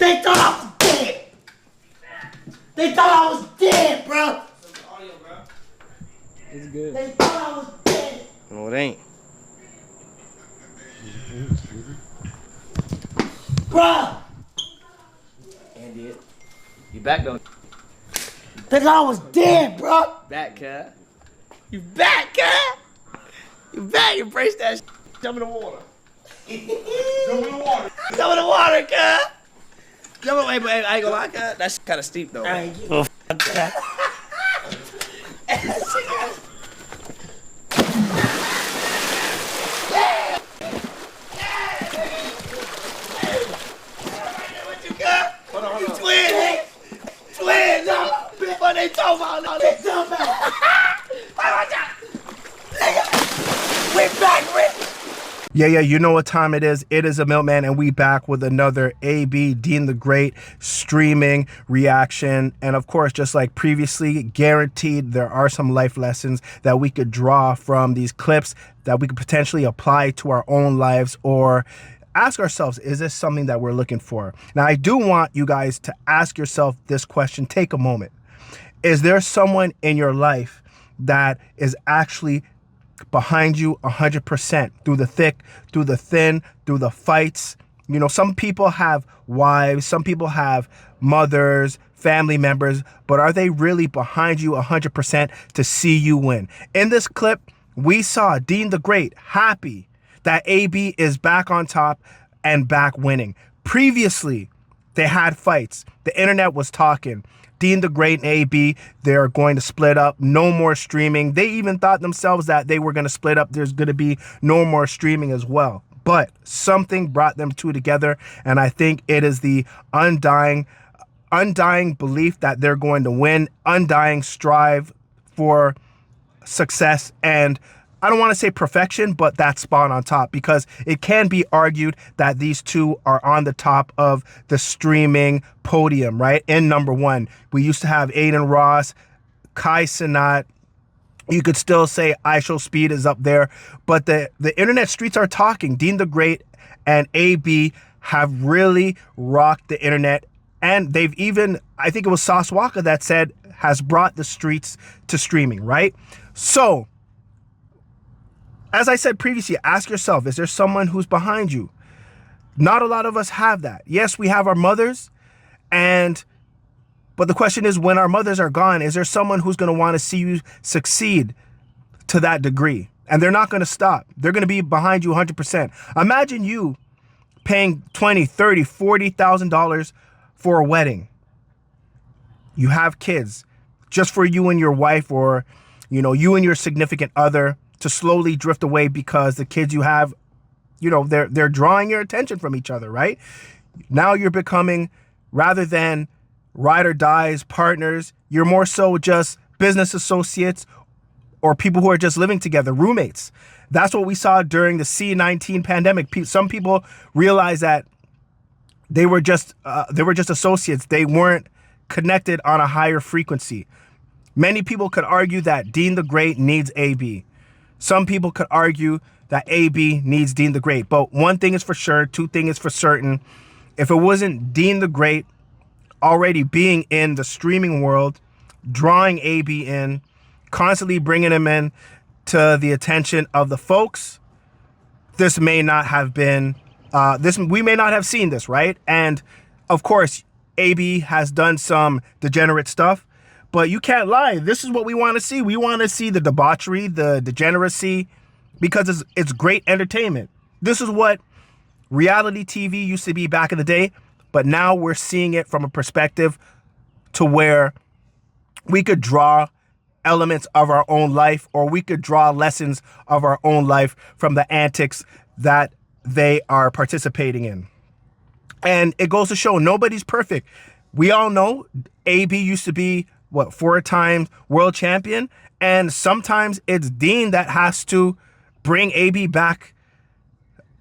They thought I was dead. They thought I was dead, bro. It's good. They thought I was dead. No, it ain't. Bro. Andy, you back though? They thought I was dead, bro. Back, cuz. You back, cuz. You back. Embrace that. Jump in the water. Jump in the water. Jump in the water, cuz. Jump in. Wait, I ain't gonna lie, cuz. That's kind of steep though. I ain't give a fuck, cuz. You twins, twins, what they talking about? No, they talking about. We're back, Rick. Yeah, you know what time it is. It is a Milkman, and we back with another AB Deen the Great streaming reaction. And of course, just like previously, guaranteed there are some life lessons that we could draw from these clips that we could potentially apply to our own lives or ask ourselves, is this something that we're looking for? Now, I do want you guys to ask yourself this question. Take a moment. Is there someone in your life that is actually behind you 100% through the thick, through the thin, through the fights? You know, some people have wives, some people have mothers, family members, but are they really behind you 100% to see you win? In this clip, we saw Deen the Great happy that AB is back on top and back winning. Previously, they had fights. The internet was talking. Deen the Great and AB, they're going to split up. No more streaming. They even thought themselves that they were going to split up. There's going to be no more streaming as well. But something brought them two together, and I think it is the undying belief that they're going to win, undying strive for success, and I don't want to say perfection, but that spot on top, because it can be argued that these two are on the top of the streaming podium, right? In number one, we used to have Aiden Ross, Kai Cenat. You could still say IShowSpeed is up there, but the internet streets are talking. Deen the Great and AB have really rocked the internet, and they've even, I think it was Sauce Walker that said, has brought the streets to streaming, right? So, as I said previously, ask yourself, is there someone who's behind you? Not a lot of us have that. Yes, we have our mothers, but the question is, when our mothers are gone, is there someone who's going to want to see you succeed to that degree? And they're not going to stop. They're going to be behind you 100%. Imagine you paying $20,000, $30,000, $40,000 for a wedding. You have kids just for you and your wife, or, you know, you and your significant other, to slowly drift away because the kids you have, you know, they're drawing your attention from each other, right? Now you're becoming, rather than ride or dies, partners, you're more so just business associates or people who are just living together, roommates. That's what we saw during the C-19 pandemic. Some people realized that they were just associates. They weren't connected on a higher frequency. Many people could argue that Deen the Great needs AB. Some people could argue that AB needs Deen the Great. But one thing is for sure, two things is for certain. If it wasn't Deen the Great already being in the streaming world, drawing AB in, constantly bringing him in to the attention of the folks, this may not have been, we may not have seen this, right? And of course, AB has done some degenerate stuff, but you can't lie. This is what we want to see. We want to see the debauchery, the degeneracy, because it's great entertainment. This is what reality TV used to be back in the day, but now we're seeing it from a perspective to where we could draw elements of our own life, or we could draw lessons of our own life from the antics that they are participating in. And it goes to show nobody's perfect. We all know AB used to be, what, 4-time world champion, and sometimes it's Deen that has to bring AB back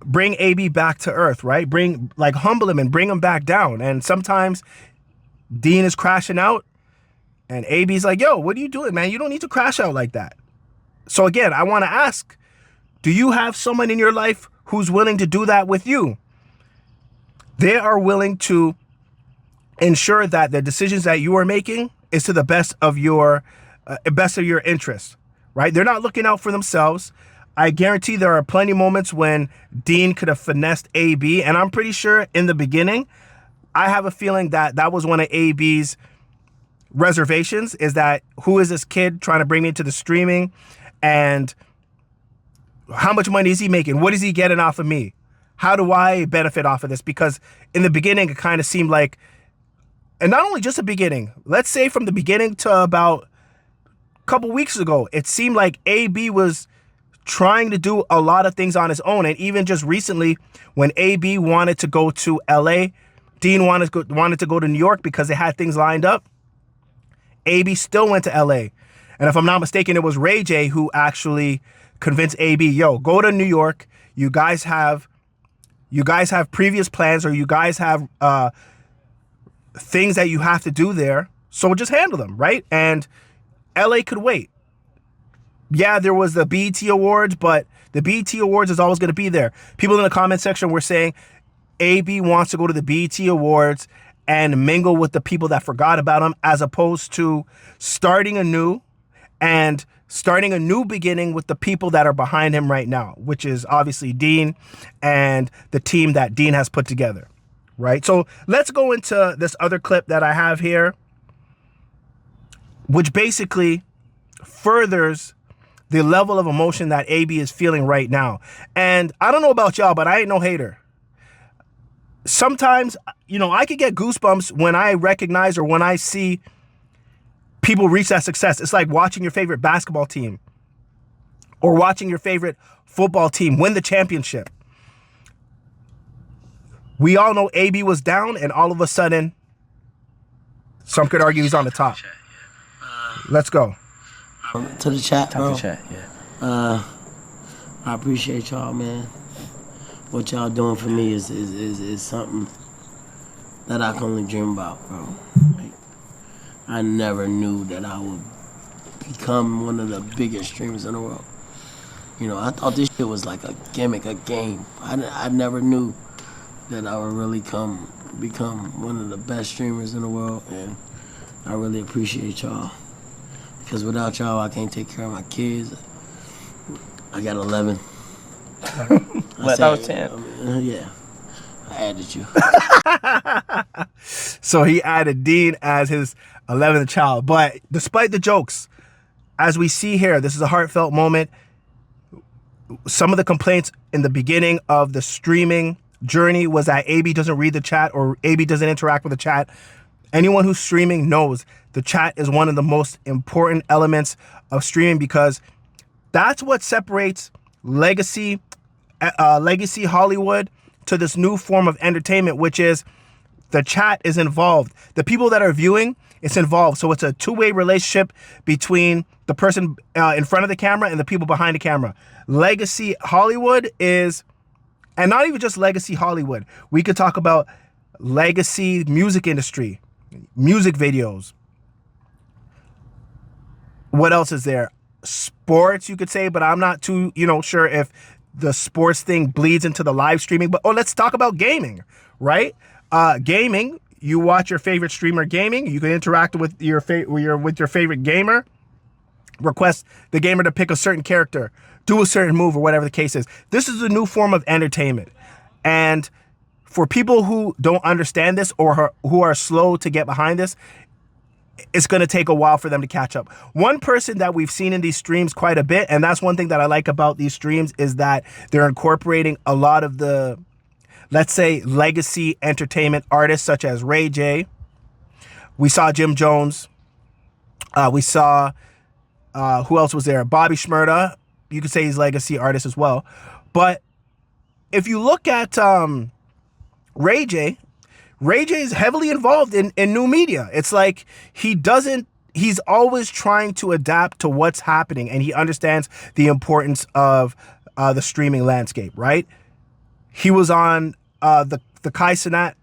to earth, right? Humble him and bring him back down. And sometimes Deen is crashing out and AB's like, yo, what are you doing, man? You don't need to crash out like that. So again, I want to ask, do you have someone in your life who's willing to do that with you? They are willing to ensure that the decisions that you are making is to the best of your interest, right? They're not looking out for themselves. I guarantee there are plenty of moments when Deen could have finessed AB, and I'm pretty sure in the beginning, I have a feeling that that was one of AB's reservations, is that who is this kid trying to bring me into the streaming, and how much money is he making? What is he getting off of me? How do I benefit off of this? Because in the beginning, it kind of seemed like, and not only just the beginning, let's say from the beginning to about a couple weeks ago, it seemed like AB was trying to do a lot of things on his own. And even just recently, when AB wanted to go to LA, Deen wanted to go to New York because they had things lined up. AB still went to LA. And if I'm not mistaken, it was Ray J who actually convinced AB, yo, go to New York. You guys have previous plans, or you guys have things that you have to do there. So just handle them, right? And LA could wait. Yeah, there was the BET Awards, but the BET Awards is always going to be there. People in the comment section were saying AB wants to go to the BET Awards and mingle with the people that forgot about him, as opposed to starting anew and starting a new beginning with the people that are behind him right now, which is obviously Deen and the team that Deen has put together, right? So let's go into this other clip that I have here, which basically furthers the level of emotion that AB is feeling right now. And I don't know about y'all, but I ain't no hater. Sometimes, you know, I could get goosebumps when I recognize or when I see people reach that success. It's like watching your favorite basketball team or watching your favorite football team win the championship. We all know AB was down, and all of a sudden, some could argue he's on the top. Let's go. To the chat, bro. To the chat, yeah. I appreciate y'all, man. What y'all doing for me is something that I can only dream about, bro. Like, I never knew that I would become one of the biggest streamers in the world. You know, I thought this shit was like a gimmick, a game. I never knew that I would really become one of the best streamers in the world, and I really appreciate y'all. Because without y'all, I can't take care of my kids. I got 11. That was 10. Yeah, I added you. So he added Deen as his 11th child. But despite the jokes, as we see here, this is a heartfelt moment. Some of the complaints in the beginning of the streaming journey was that AB doesn't read the chat, or AB doesn't interact with the chat. Anyone who's streaming knows the chat is one of the most important elements of streaming, because that's what separates legacy Hollywood to this new form of entertainment, which is the chat is involved. The people that are viewing, it's involved. So it's a two-way relationship between the person in front of the camera and the people behind the camera. Legacy Hollywood is, and not even just legacy Hollywood. We could talk about legacy music industry, music videos. What else is there? Sports, you could say, but I'm not too, sure if the sports thing bleeds into the live streaming. But let's talk about gaming, right? Gaming, you watch your favorite streamer gaming. You can interact with your favorite gamer. Request the gamer to pick a certain character, do a certain move, or whatever the case is. This is a new form of entertainment. And for people who don't understand this, or who are slow to get behind this, it's going to take a while for them to catch up. One person that we've seen in these streams quite a bit, and that's one thing that I like about these streams, is that they're incorporating a lot of the, let's say, legacy entertainment artists such as Ray J. We saw Jim Jones. We saw, who else was there? Bobby Shmurda. You could say he's legacy artist as well. But if you look at Ray J is heavily involved in new media. It's like he's always trying to adapt to what's happening, and he understands the importance of the streaming landscape, right? He was on the Kai Cenat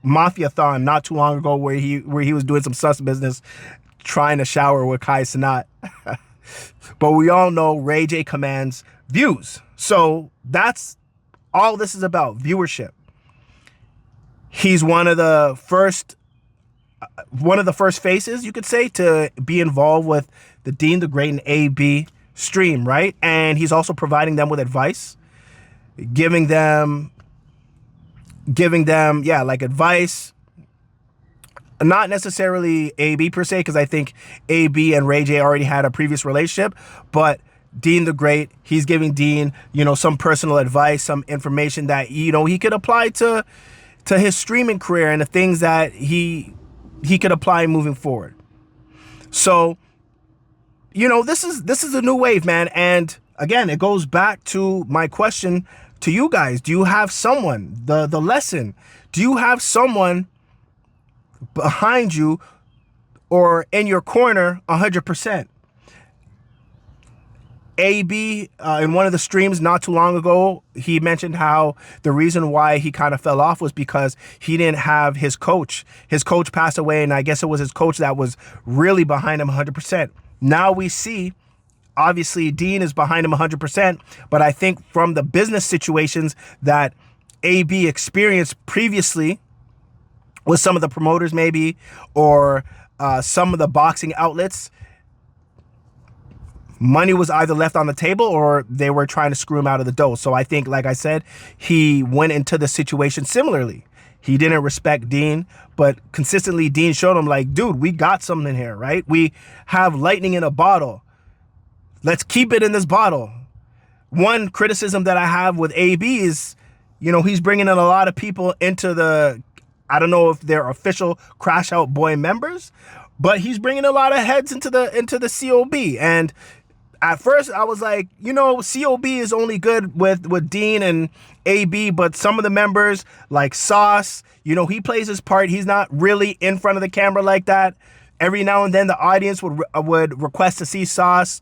Mafia-thon not too long ago, where he was doing some sus business, trying to shower with Kai Cenat. But we all know Ray J commands views. So that's all this is about, viewership. He's one of the first one of the first faces, you could say, to be involved with the Deen the Great and AB stream, right? And he's also providing them with advice, giving them, yeah, like advice. Not necessarily AB per se, because I think AB and Ray J already had a previous relationship, but Deen the Great, he's giving Deen, some personal advice, some information that, he could apply to his streaming career and the things that he could apply moving forward. So, this is a new wave, man. And again, it goes back to my question to you guys. Do you have someone, the lesson, do you have someone behind you or in your corner 100%? AB, in one of the streams not too long ago, he mentioned how the reason why he kind of fell off was because he didn't have his coach. His coach passed away, and I guess it was his coach that was really behind him 100%. Now we see, obviously, Deen is behind him 100%, but I think from the business situations that AB experienced previously with some of the promoters maybe, or some of the boxing outlets, money was either left on the table or they were trying to screw him out of the dough. So I think, like I said, he went into the situation similarly. He didn't respect Deen, but consistently Deen showed him like, dude, we got something here, right? We have lightning in a bottle. Let's keep it in this bottle. One criticism that I have with AB is, he's bringing in a lot of people into the, I don't know if they're official Crash Out Boy members, but he's bringing a lot of heads into the COB. And at first I was like, COB is only good with Deen and AB, but some of the members like Sauce, he plays his part. He's not really in front of the camera like that. Every now and then the audience would request to see Sauce,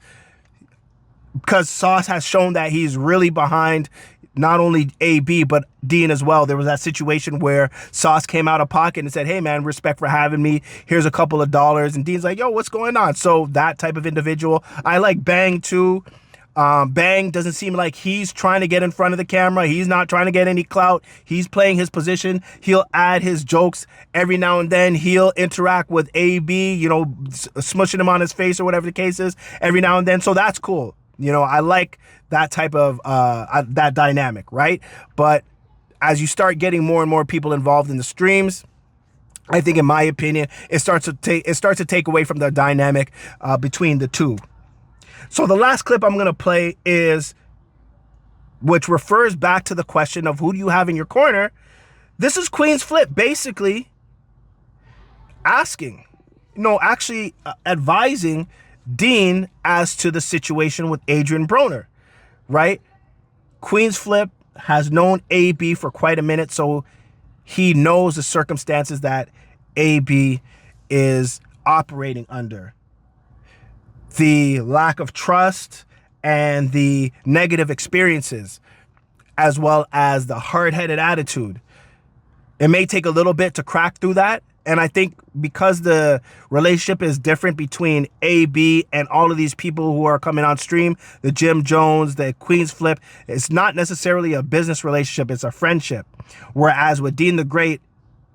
because Sauce has shown that he's really behind not only AB, but Deen as well. There was that situation where Sauce came out of pocket and said, hey, man, respect for having me. Here's a couple of dollars. And Deen's like, yo, what's going on? So that type of individual. I like Bang, too. Bang doesn't seem like he's trying to get in front of the camera. He's not trying to get any clout. He's playing his position. He'll add his jokes every now and then. He'll interact with AB, smushing him on his face or whatever the case is every now and then. So that's cool. I like that type of that dynamic, right? But as you start getting more and more people involved in the streams, I think, in my opinion, it starts to take away from the dynamic between the two. So the last clip I'm gonna play which refers back to the question of who do you have in your corner. This is Queen's Flip basically asking, actually advising Deen as to the situation with Adrien Broner, right? Queen's Flip has known AB for quite a minute, so he knows the circumstances that AB is operating under. The lack of trust and the negative experiences, as well as the hard-headed attitude. It may take a little bit to crack through that. And I think because the relationship is different between AB and all of these people who are coming on stream, the Jim Jones, the Queen's Flip, it's not necessarily a business relationship, it's a friendship. Whereas with Deen the Great,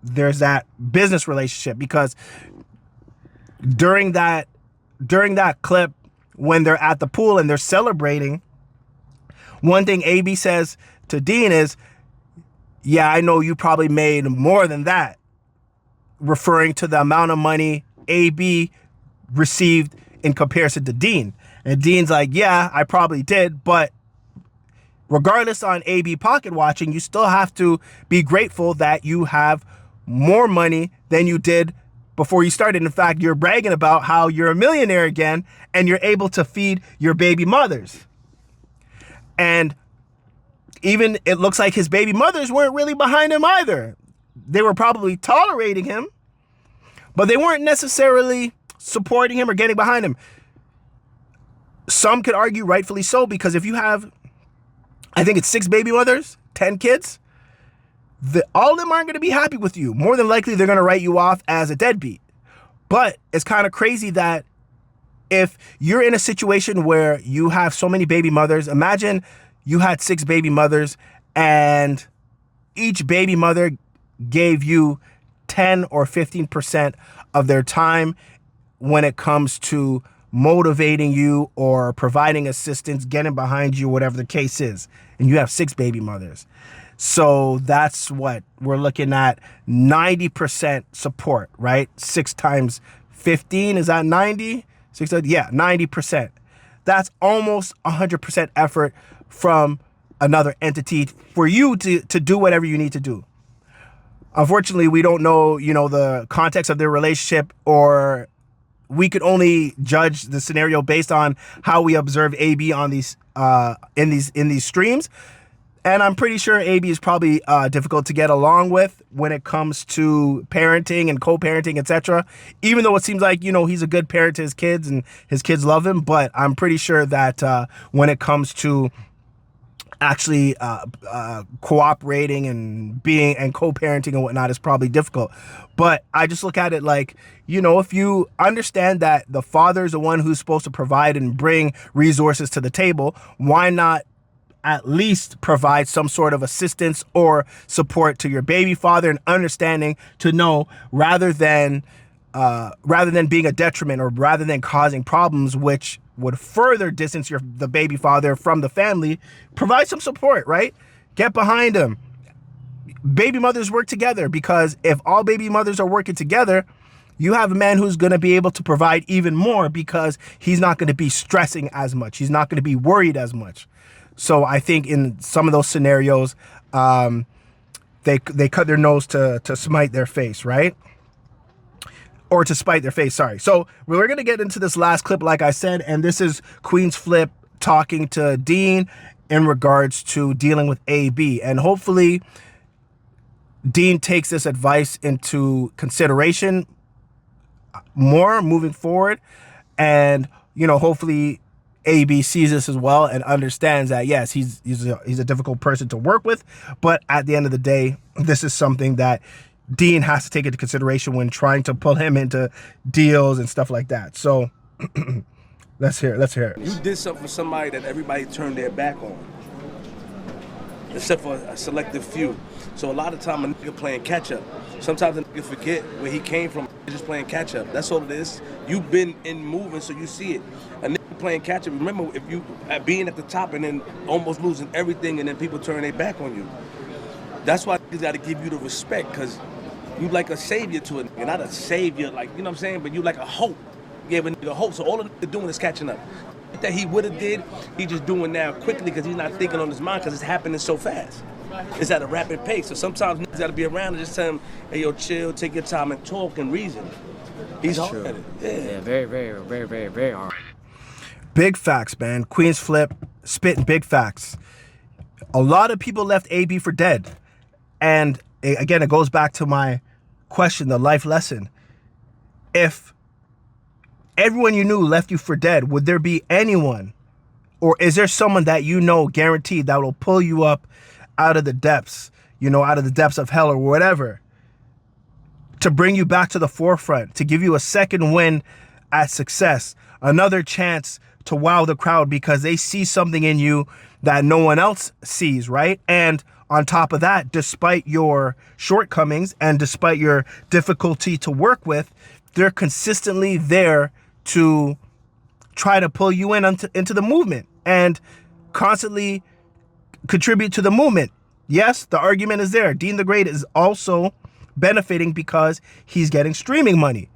there's that business relationship, because during that clip, when they're at the pool and they're celebrating, one thing AB says to Deen is, yeah, I know you probably made more than that, referring to the amount of money AB received in comparison to Deen. And Deen's like, yeah, I probably did, but regardless on AB pocket watching, you still have to be grateful that you have more money than you did before you started. In fact, you're bragging about how you're a millionaire again and you're able to feed your baby mothers. And even it looks like his baby mothers weren't really behind him either. They were probably tolerating him, but they weren't necessarily supporting him or getting behind him. Some could argue rightfully so, because if you have, I think it's 6 baby mothers, 10 kids, all of them aren't going to be happy with you. More than likely, they're going to write you off as a deadbeat. But it's kind of crazy that if you're in a situation where you have so many baby mothers, imagine you had 6 baby mothers and each baby mother gave you 10 or 15% of their time when it comes to motivating you or providing assistance, getting behind you, whatever the case is. And you have 6 baby mothers. So that's what we're looking at, 90% support, right? 6 times 15, is that 90? 6, yeah, 90%. That's almost 100% effort from another entity for you to do whatever you need to do. Unfortunately, we don't know, the context of their relationship, or we could only judge the scenario based on how we observe AB on these in these streams. And I'm pretty sure AB is probably difficult to get along with when it comes to parenting and co-parenting, etc. Even though it seems like, he's a good parent to his kids and his kids love him. But I'm pretty sure that when it comes to actually cooperating and being and co-parenting and whatnot, is probably difficult. But I just look at it like, if you understand that the father is the one who's supposed to provide and bring resources to the table, why not at least provide some sort of assistance or support to your baby father, and understanding to know, rather than being a detriment or rather than causing problems, which would further distance the baby father from the family, provide some support, right? Get behind him. Baby mothers work together, because if all baby mothers are working together, you have a man who's going to be able to provide even more, because he's not going to be stressing as much. He's not going to be worried as much. So I think in some of those scenarios, they cut their nose to smite their face, right? Or to spite their face, sorry. So we're going to get into this last clip, like I said, and this is Queen's Flip talking to Deen in regards to dealing with AB. And hopefully Deen takes this advice into consideration more moving forward. And, hopefully AB sees this as well and understands that, yes, he's a difficult person to work with. But at the end of the day, this is something that Deen has to take into consideration when trying to pull him into deals and stuff like that. So let's hear it. You did something for somebody that everybody turned their back on, except for a selective few. So a lot of time a nigga playing catch up. Sometimes a nigga forget where he came from, just playing catch up. That's all it is. You've been in moving, so you see it. A nigga playing catch up. Remember, if you being at the top and then almost losing everything, and then people turn their back on you. That's why niggas got to give you the respect, because you like a savior to a nigga, not a savior, like, you know what I'm saying? But you like a hope. You gave a nigga hope. So all the nigga doing is catching up. That he would have did, he just doing now quickly, because he's not thinking on his mind, because it's happening so fast. It's at a rapid pace. So sometimes niggas got to be around and just tell him, hey, yo, chill, take your time and talk and reason. He's hard at it. Yeah, very, very, very, very, very hard. Big facts, man. Queen's Flip, spitting big facts. A lot of people left AB for dead. And again, it goes back to my question, the life lesson. If everyone you knew left you for dead, would there be anyone, or is there someone that guaranteed, that will pull you up out of the depths, out of the depths of hell or whatever, to bring you back to the forefront, to give you a second win at success, another chance to wow the crowd because they see something in you that no one else sees, right? And on top of that, despite your shortcomings and despite your difficulty to work with, they're consistently there to try to pull you in into the movement and constantly contribute to the movement. Yes, the argument is there. Deen the Great is also benefiting because he's getting streaming money.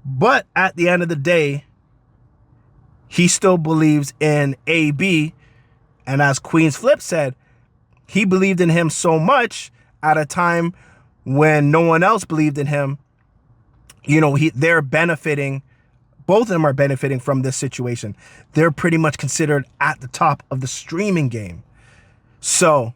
But at the end of the day, he still believes in AB. And as Queen's Flip said, he believed in him so much at a time when no one else believed in him. They're benefiting. Both of them are benefiting from this situation. They're pretty much considered at the top of the streaming game. So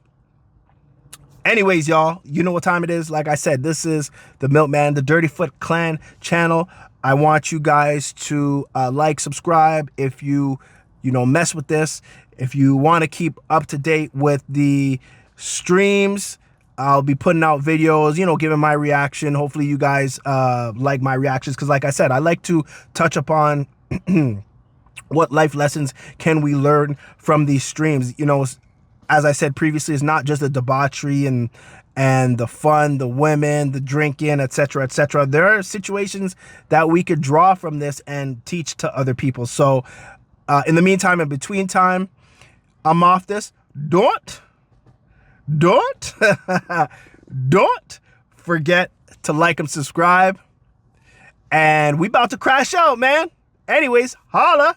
anyways, y'all, you know what time it is. Like I said, this is the Milkman, the Dirty Foot Clan channel. I want you guys to like, subscribe if you mess with this. If you want to keep up to date with the streams, I'll be putting out videos, giving my reaction. Hopefully you guys like my reactions, because like I said, I like to touch upon what life lessons can we learn from these streams. as I said previously, is not just the debauchery and the fun, the women, the drinking, etc., etc. There are situations that we could draw from this and teach to other people. So in the meantime, in between time, I'm off this. Don't forget to like and subscribe. And we about to crash out, man. Anyways, holla.